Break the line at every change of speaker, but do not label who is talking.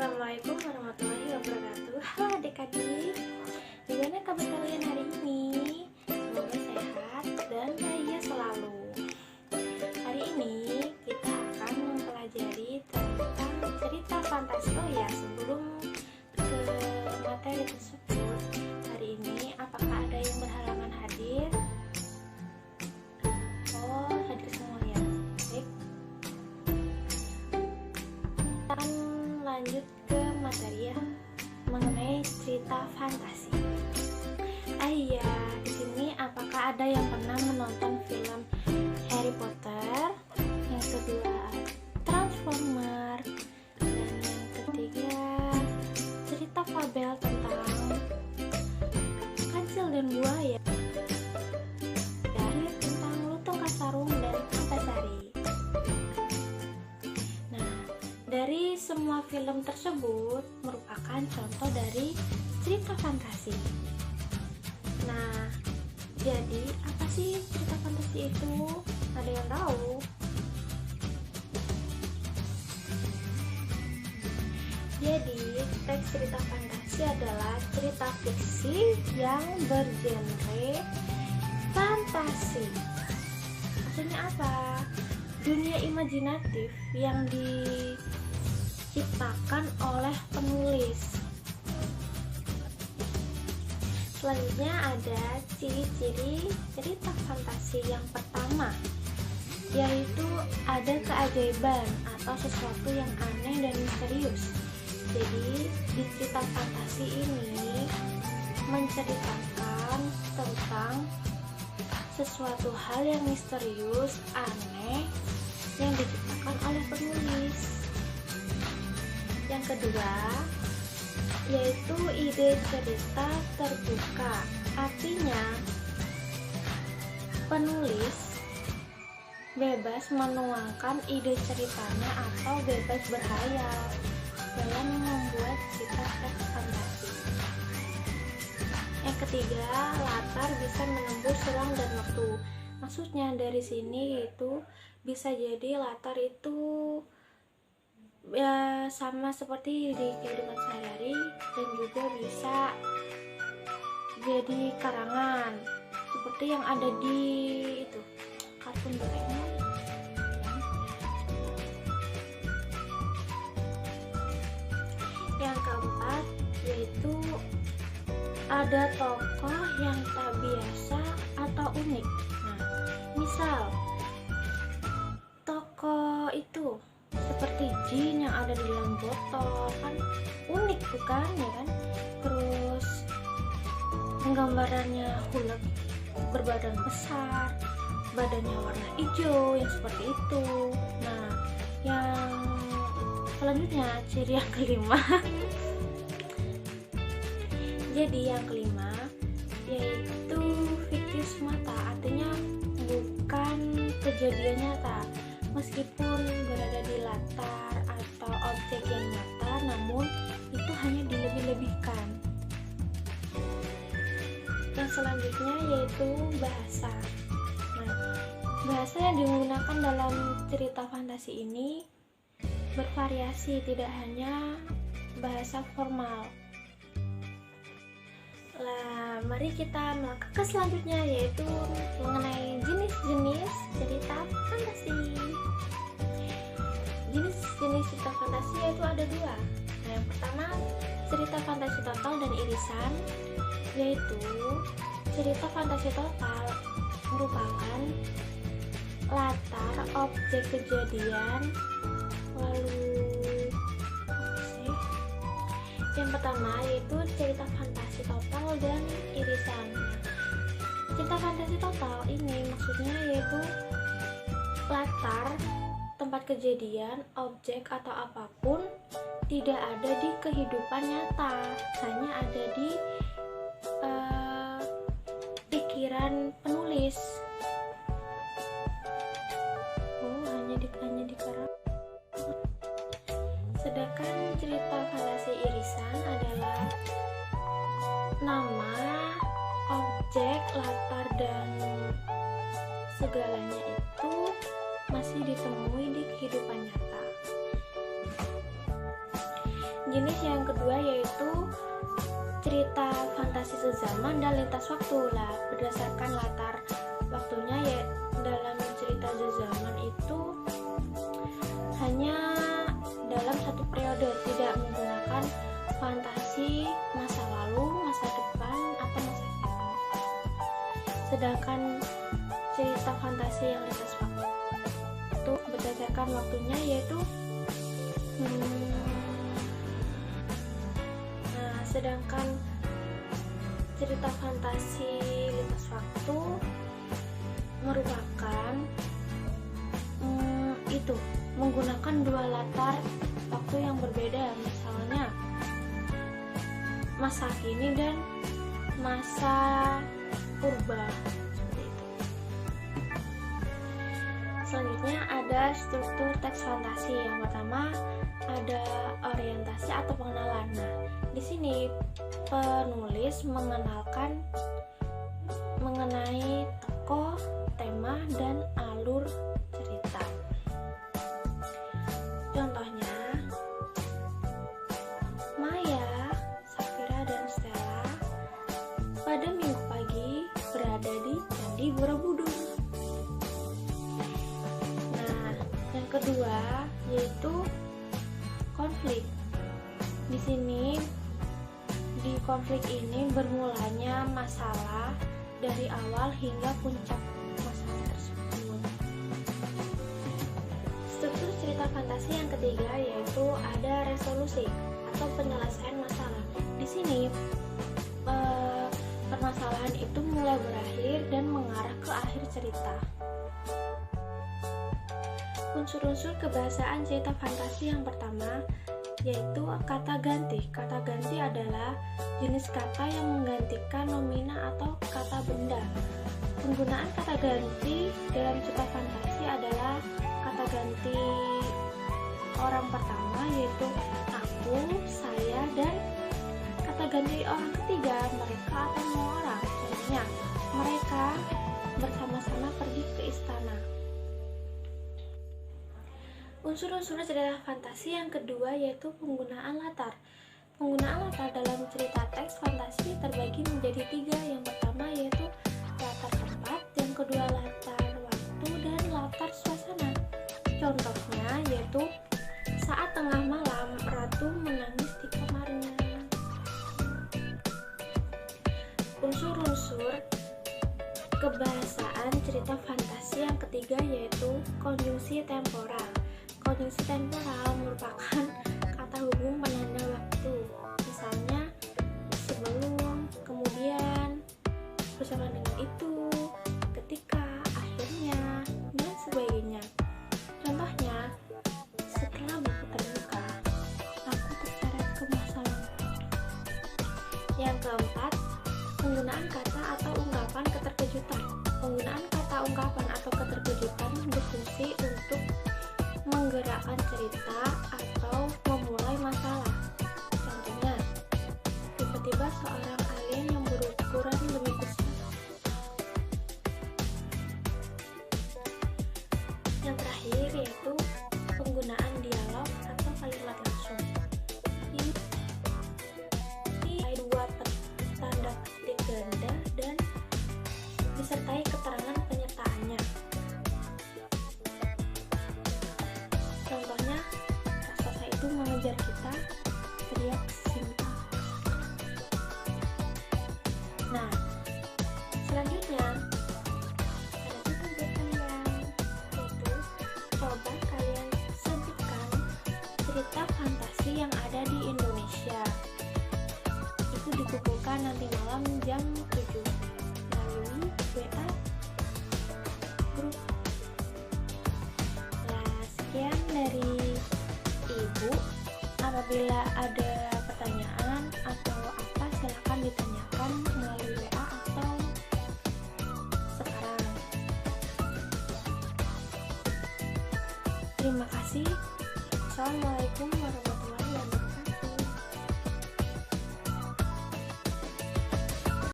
Assalamualaikum warahmatullahi wabarakatuh. Halo adik-adik, gimana kabar kalian hari ini? Semoga sehat dan bahagia selalu. Hari ini kita akan mempelajari tentang cerita fantasi. Oh ya, sebelum ke materi tersebut, hari ini apakah ada yang berhalangan hadir? Oh, hadir semua ya. Baik. Kita akan lanjut ke materi ya, mengenai cerita fantasi. Iya, di sini apakah ada yang pernah menonton film Harry Potter? Yang kedua, Transformer. Dan yang ketiga, cerita fabel tentang kancil dan buaya. Dan tentang Lutung Kasarung dan Antasari. Nah, dari semua film tersebut merupakan contoh dari cerita fantasi. Nah, jadi apa sih cerita fantasi itu? Ada yang tahu? Jadi, teks cerita fantasi adalah cerita fiksi yang bergenre fantasi. Maksudnya apa? Dunia imajinatif yang diciptakan oleh penulis. Selanjutnya ada ciri-ciri cerita fantasi. Yang pertama, yaitu ada keajaiban atau sesuatu yang aneh dan misterius. Jadi di cerita fantasi ini menceritakan tentang sesuatu hal yang misterius, aneh yang diciptakan oleh penulis. Yang kedua, yaitu ide cerita terbuka. Artinya, penulis bebas menuangkan ide ceritanya atau bebas berhayal dalam membuat cerita teks fantasi. Yang ketiga, latar bisa menembus ruang dan waktu. Maksudnya dari sini itu bisa jadi latar itu ya sama seperti di kehidupan sehari-hari, dan juga bisa jadi karangan seperti yang ada di itu kartun Doraemon. Yang keempat, yaitu ada tokoh yang tak biasa atau unik. Nah, misal tokoh itu seperti jin yang ada di dalam botol, kan unik bukan ya kan? Terus penggambarannya Hulk berbadan besar, badannya warna hijau yang seperti itu. Nah, yang selanjutnya ciri yang kelima. Jadi yang kelima yaitu fiktif semata, artinya bukan kejadian nyata. Meskipun berada di latar atau objek yang nyata, namun itu hanya dilebih-lebihkan. Yang selanjutnya yaitu bahasa. Nah, bahasa yang digunakan dalam cerita fantasi ini bervariasi, tidak hanya bahasa formal. Nah, mari kita melangkah ke selanjutnya, yaitu mengenai jenis-jenis cerita fantasi. Jenis-jenis cerita fantasi yaitu ada dua. Nah, yang pertama, cerita fantasi total dan irisan. Yaitu cerita fantasi total merupakan latar objek kejadian. Lalu yang pertama yaitu cerita fantasi total dan irisan. Cerita fantasi total ini maksudnya yaitu latar, tempat kejadian, objek atau apapun tidak ada di kehidupan nyata, hanya ada di pikiran penulis. Hanya di karakter. Sedangkan cerita fantasi irisan adalah nama, objek, latar, dan segalanya itu masih ditemui di kehidupan nyata. Jenis yang kedua yaitu cerita fantasi sezaman dan lintas waktu. Lah, berdasarkan latar waktunya ya, dalam cerita sezaman itu hanya dalam satu periode, tidak menggunakan fantasi masa lalu, masa depan, atau masa kini. Sedangkan cerita fantasi yang lintas waktu itu berdasarkan waktunya yaitu sedangkan cerita fantasi lintas waktu merupakan itu menggunakan dua latar waktu yang berbeda, misalnya masa kini dan masa purba, seperti itu. Selanjutnya ada struktur teks fantasi. Yang pertama ada orientasi atau pengenalan. Nah, di sini penulis mengenalkan mengenai tokoh, tema, dan alur cerita. Contohnya, Maya, Safira, dan Stella pada minggu pagi berada di Candi Borobudur. Nah, yang kedua yaitu konflik. Di sini di konflik ini bermulanya masalah dari awal hingga puncak masalah tersebut. Struktur cerita fantasi yang ketiga yaitu ada resolusi atau penyelesaian masalah. Di sini permasalahan itu mulai berakhir dan mengarah ke akhir cerita. Unsur-unsur kebahasaan cerita fantasi yang pertama yaitu kata ganti. Kata ganti adalah jenis kata yang menggantikan nomina atau kata benda. Penggunaan kata ganti dalam cerita fantasi adalah kata ganti orang pertama yaitu aku, saya, dan kata ganti orang ketiga mereka atau semua orang. Contohnya, mereka bersama-sama pergi ke istana. Unsur-unsur cerita fantasi yang kedua yaitu penggunaan latar. Penggunaan latar dalam cerita teks fantasi terbagi menjadi tiga. Yang pertama yaitu latar tempat, yang kedua latar waktu, dan latar suasana. Contohnya yaitu saat tengah malam ratu menangis di kamarnya. Unsur-unsur kebahasaan cerita fantasi yang ketiga yaitu konjungsi temporal. Konjungsi temporal merupakan kata hubung penanda waktu, misalnya sebelum, kemudian, bersama dengan itu, ketika, akhirnya, dan sebagainya. Contohnya, setelah buku terbuka, aku terseret ke masa lalu. Yang keempat, penggunaan kata atau ungkapan keterkejutan. Penggunaan kata ungkapan atau keterkejutan berfungsi untuk menggerakkan cerita atau memulai masalah. Contohnya, tiba-tiba seorang alien yang berukuran lebih besar. Yang terakhir yaitu penggunaan dialog atau kalimat langsung. Ini dua tanda petik ganda dan disertai keterangan penyertaannya. Contohnya, raksasa itu mengejar kita, teriak Simba. Nah, selanjutnya ada tugas buat kalian, yaitu coba kalian sebutkan cerita fantasi yang ada di Indonesia. Itu dikumpulkan nanti malam jam 7 melalui WA grup. Sekian dari Ibu. Apabila ada pertanyaan atau apa, silakan ditanyakan melalui WA atau sekarang. Terima kasih. Assalamualaikum warahmatullahi wabarakatuh.